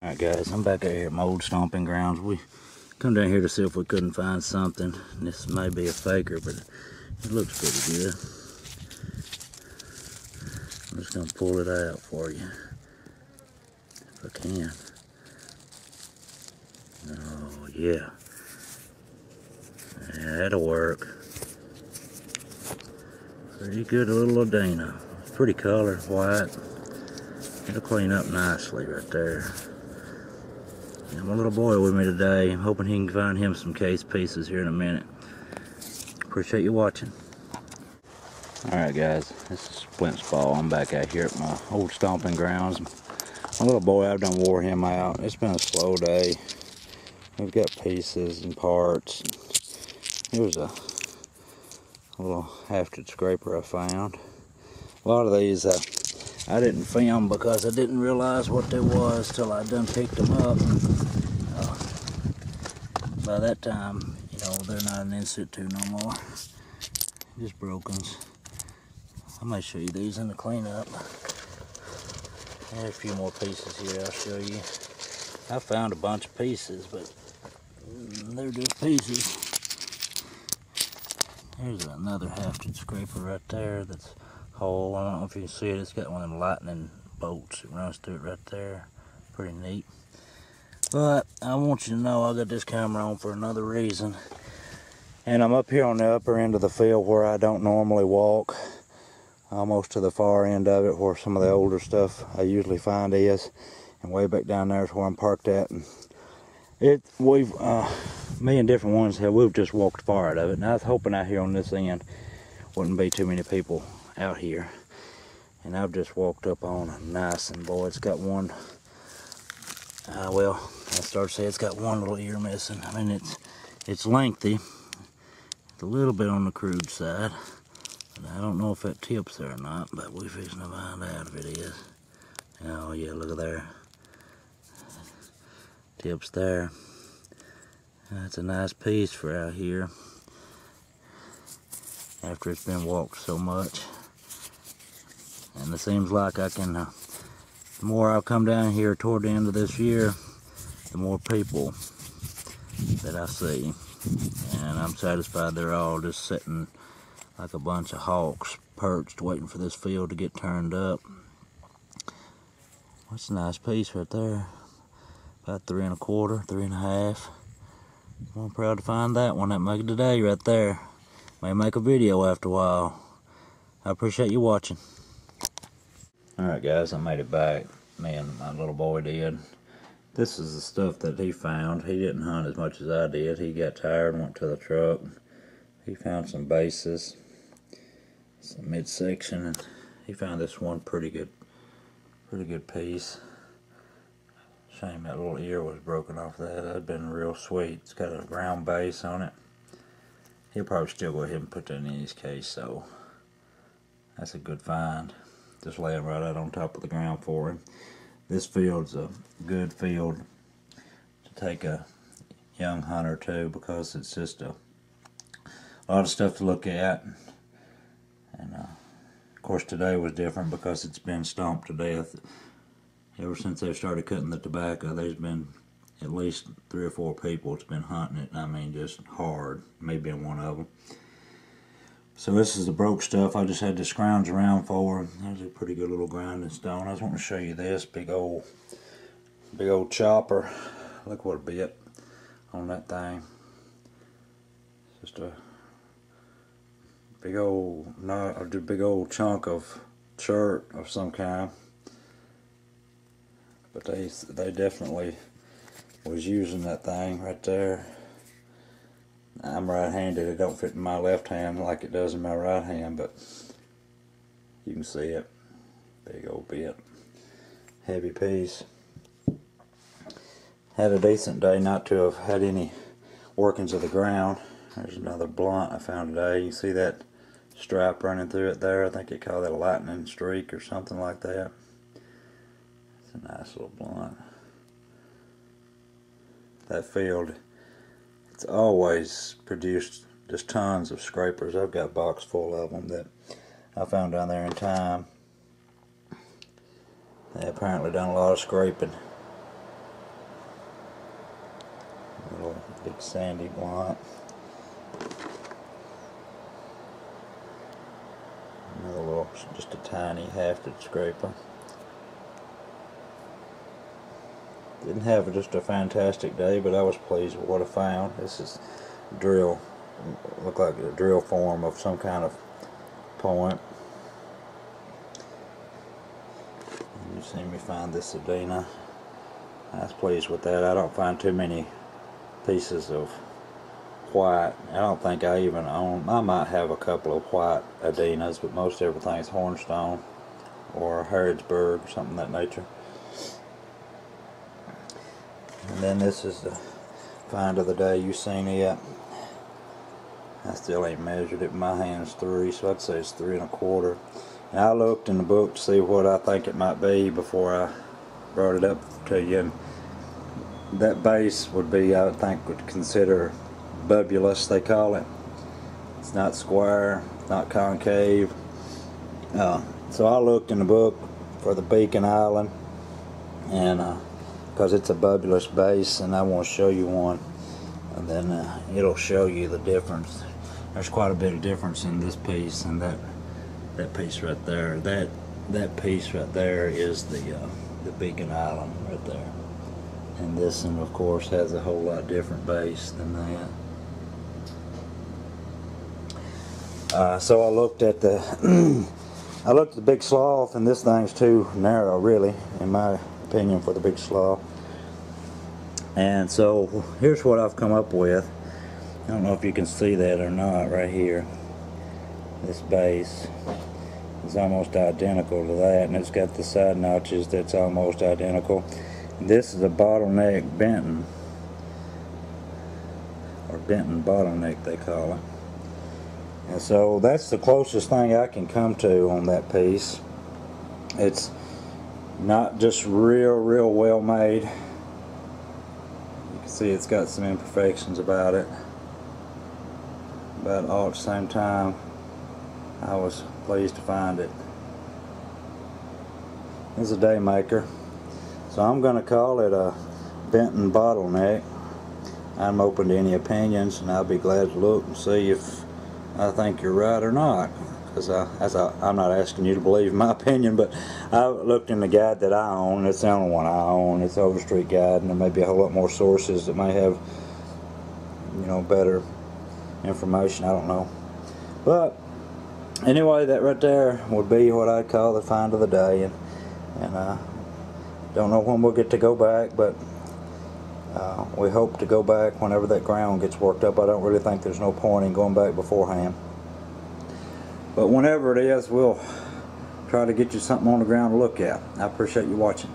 Alright guys, I'm back out here at my old stomping grounds. We come down here to see if we couldn't find something. And this may be a faker, but it looks pretty good. I'm just going to pull it out for you, if I can. Oh yeah. Yeah, that'll work. Pretty good little Ladina. Pretty color, white. It'll clean up nicely right there. And my little boy with me today. I'm hoping he can find him some case pieces here in a minute. Appreciate you watching. Alright guys, this is Splint's ball. I'm back out here at my old stomping grounds. My little boy, I've done wore him out. It's been a slow day. We've got pieces and parts. Here's a little hafted scraper I found. A lot of these I didn't film because I didn't realize what they was till I done picked them up. By that time, you know, they're not an in situ no more. Just brokens. I might show you these in the cleanup. I have a few more pieces here I'll show you. I found a bunch of pieces, but they're just pieces. Here's another hafted scraper right there that's whole. I don't know if you can see it. It's got one of them lightning bolts that runs through it right there. Pretty neat. But I want you to know I got this camera on for another reason. And I'm up here on the upper end of the field where I don't normally walk. Almost to the far end of it where some of the older stuff I usually find is. And way back down there is where I'm parked at. And me and different ones we've just walked far out of it. And I was hoping out here on this end wouldn't be too many people out here. And I've just walked up on a nice, and boy, it's got one, well, I start to say it's got one little ear missing. I mean, it's lengthy. It's a little bit on the crude side. But I don't know if that tips there or not, but we're fixing to find out if it is. Oh yeah, look at there. Tips there. That's a nice piece for out here after it's been walked so much. And it seems like I can, the more I come down here toward the end of this year, the more people that I see. And I'm satisfied they're all just sitting like a bunch of hawks perched waiting for this field to get turned up. That's a nice piece right there. About 3 1/4, 3 1/2. I'm proud to find that one. That make it today right there. May make a video after a while. I appreciate you watching. Alright guys, I made it back. Me and my little boy did. This is the stuff that he found. He didn't hunt as much as I did. He got tired and went to the truck. He found some bases, some midsection, and he found this one pretty good piece. Shame that little ear was broken off that. That'd been real sweet. It's got a round base on it. He'll probably still go ahead and put that in his case, so that's a good find. Just laying right out on top of the ground for him. This field's a good field to take a young hunter to because it's just a lot of stuff to look at. And of course today was different because it's been stomped to death. Ever since they started cutting the tobacco, there's been at least 3 or 4 people that's been hunting it. I mean, just hard. Me being one of them. So this is the broke stuff. I just had to scrounge around for. There's a pretty good little grinding stone. I just want to show you this big old chopper. Look what a bit on that thing. It's just a big old chunk of chert of some kind. But they definitely was using that thing right there. I'm right-handed. It don't fit in my left hand like it does in my right hand, but you can see it. Big old bit. Heavy piece. Had a decent day not to have had any workings of the ground. There's another blunt I found today. You can see that stripe running through it there. I think they call that a lightning streak or something like that. It's a nice little blunt. That field, it's always produced just tons of scrapers. I've got a box full of them that I found down there in time. They apparently done a lot of scraping. Big sandy blunt. Another little, just a tiny hafted scraper. Didn't have just a fantastic day, but I was pleased with what I found. This is drill, looked like a drill form of some kind of point. And you see me find this Adena. I was pleased with that. I don't find too many pieces of white. I don't think I even own, I might have a couple of white Adenas, but most everything's hornstone or Harrodsburg or something of that nature. And then this is the find of the day. You seen it? I still ain't measured it. My hand's 3, so I'd say it's 3 1/4. And I looked in the book to see what I think it might be before I brought it up to you. And that base would be, I would think, would consider bubulous, they call it. It's not square, not concave. So I looked in the book for the Beacon Island, and because it's a bubulous base, and I want to show you one, and then it'll show you the difference. There's quite a bit of difference in this piece and that piece right there. That piece right there is the Beacon Island right there, and this one of course has a whole lot different base than that. So I looked at the I looked at the big sloth, and this thing's too narrow, really, in my opinion, for the big sloth. And so here's what I've come up with. I don't know if you can see that or not right here. This base is almost identical to that, and it's got the side notches that's almost identical. This is a bottleneck Benton, or Benton bottleneck they call it. And so that's the closest thing I can come to on that piece. It's not just real well made. You can see it's got some imperfections about it, but all at the same time I was pleased to find it. It's a day maker, so I'm going to call it a Benton bottleneck. I'm open to any opinions, and I'll be glad to look and see if I think you're right or not, because I'm not asking you to believe my opinion, but I looked in the guide that I own. It's the only one I own. It's Overstreet Guide, and there may be a whole lot more sources that may have, you know, better information. I don't know. But anyway, that right there would be what I'd call the find of the day, and I don't know when we'll get to go back, but we hope to go back whenever that ground gets worked up. I don't really think there's no point in going back beforehand, but whenever it is, we'll try to get you something on the ground to look at. I appreciate you watching.